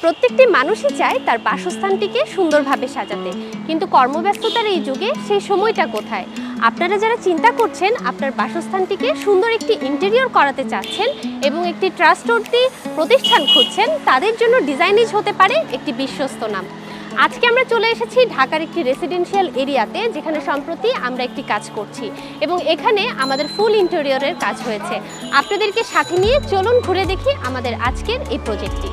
প্রত্যেকটি মানুষই চায় তার বাসস্থানটিকে সুন্দরভাবে সাজাতে, কিন্তু কর্মব্যস্ততার এই যুগে সেই সময়টা কোথায়? আপনারা যারা চিন্তা করছেন আপনার বাসস্থানটিকে সুন্দর একটি ইন্টেরিয়র করাতে চাচ্ছেন এবং একটি ট্রাস্টওয়ার্দি প্রতিষ্ঠান খুঁজছেন, তাদের জন্য ডিজাইনিজ হতে পারে একটি বিশ্বস্ত নাম। আজকে আমরা চলে এসেছি ঢাকার একটি রেসিডেন্সিয়াল এরিয়াতে, যেখানে সম্প্রতি আমরা একটি কাজ করছি এবং এখানে আমাদের ফুল ইন্টেরিয়রের কাজ হয়েছে। আপনাদেরকে সাথে নিয়ে চলুন ঘুরে দেখি আমাদের আজকের এই প্রজেক্টটি।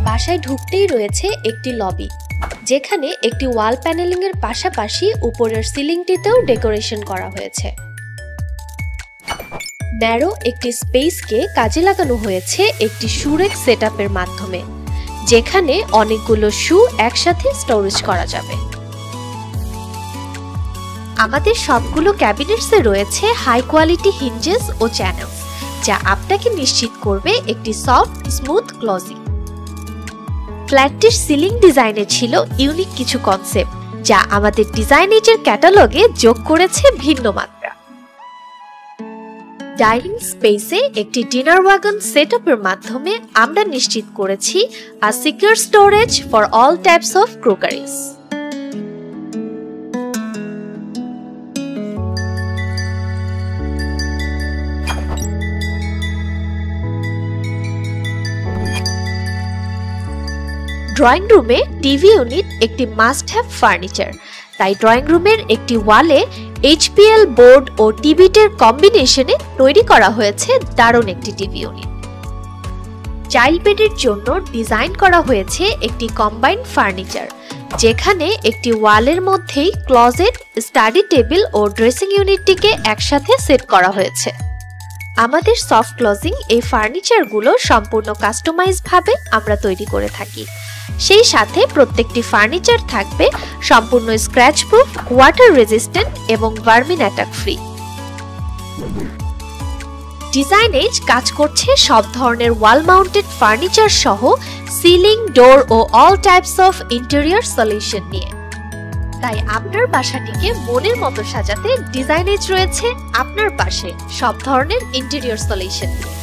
বাসায় ঢুকতেই রয়েছে একটি লবি, যেখানে একটি ওয়াল প্যানেলিং এর পাশাপাশি উপরের সিলিংটিতেও ডেকোরেশন করা হয়েছে। ন্যারো একটি স্পেসকে কাজে লাগানো হয়েছে একটি শুরেক সেটআপের মাধ্যমে, যেখানে অনেকগুলো শু একসাথে স্টোরেজ করা যাবে। আমাদের সবগুলো ক্যাবিনেটসে রয়েছে হাই কোয়ালিটি হিঞ্জেস ও চ্যানেলস, যা আপনাকে নিশ্চিত করবে একটি সফট স্মুথ ক্লোজিং। ফ্ল্যাটটির সিলিং ডিজাইনে ছিল ইউনিক কিছু কনসেপ্ট, যা আমাদের ডিজাইনেজের ক্যাটালগে যোগ করেছে ভিন্ন মাত্রা। ডাইনিং স্পেসে একটি ডিনার ওয়াগন সেটআপের মাধ্যমে আমরা নিশ্চিত করেছি a secure storage for all types of crockeries. Drawing রুমে টিভি ইউনিট একটি মাস্ট হ্যাভ ফার্নিচার, তাই ড্রয়িং রুমের একটি ওয়ালে এইচপিএল বোর্ড ও টিভিটের কম্বিনেশনে তৈরি করা হয়েছে দারুণ একটি টিভি ইউনিট। চাইল্ড বেডের জন্য ডিজাইন করা হয়েছে একটি কম্বাইন্ড ফার্নিচার, যেখানে একটি ওয়ালের মধ্যেই ক্লোজেট, স্টাডি টেবিল ও ড্রেসিং ইউনিটটিকে একসাথে সেট করা হয়েছে। আমাদের সফট ক্লোজিং এই ফার্নিচারগুলো সম্পূর্ণ কাস্টমাইজড ভাবে আমরা তৈরি করে থাকি। সেই সাথে প্রত্যেকটি ফার্নিচার থাকবে সম্পূর্ণ স্ক্র্যাচ প্রুফ, ওয়াটার রেজিস্ট্যান্ট এবং ভার্মিন অ্যাটাক ফ্রি। ডিজাইনেজ কাজ করছে সব ধরনের ওয়াল মাউন্টেড ফার্নিচার সহ সিলিং, ডোর ও all types of interior solution নিয়ে। তাই আপনার বাসাটিকে মনের মতো সাজাতে ডিজাইনেজ রয়েছে আপনার পাশে সব ধরনের ইন্টেরিয়র সলিউশন নিয়ে।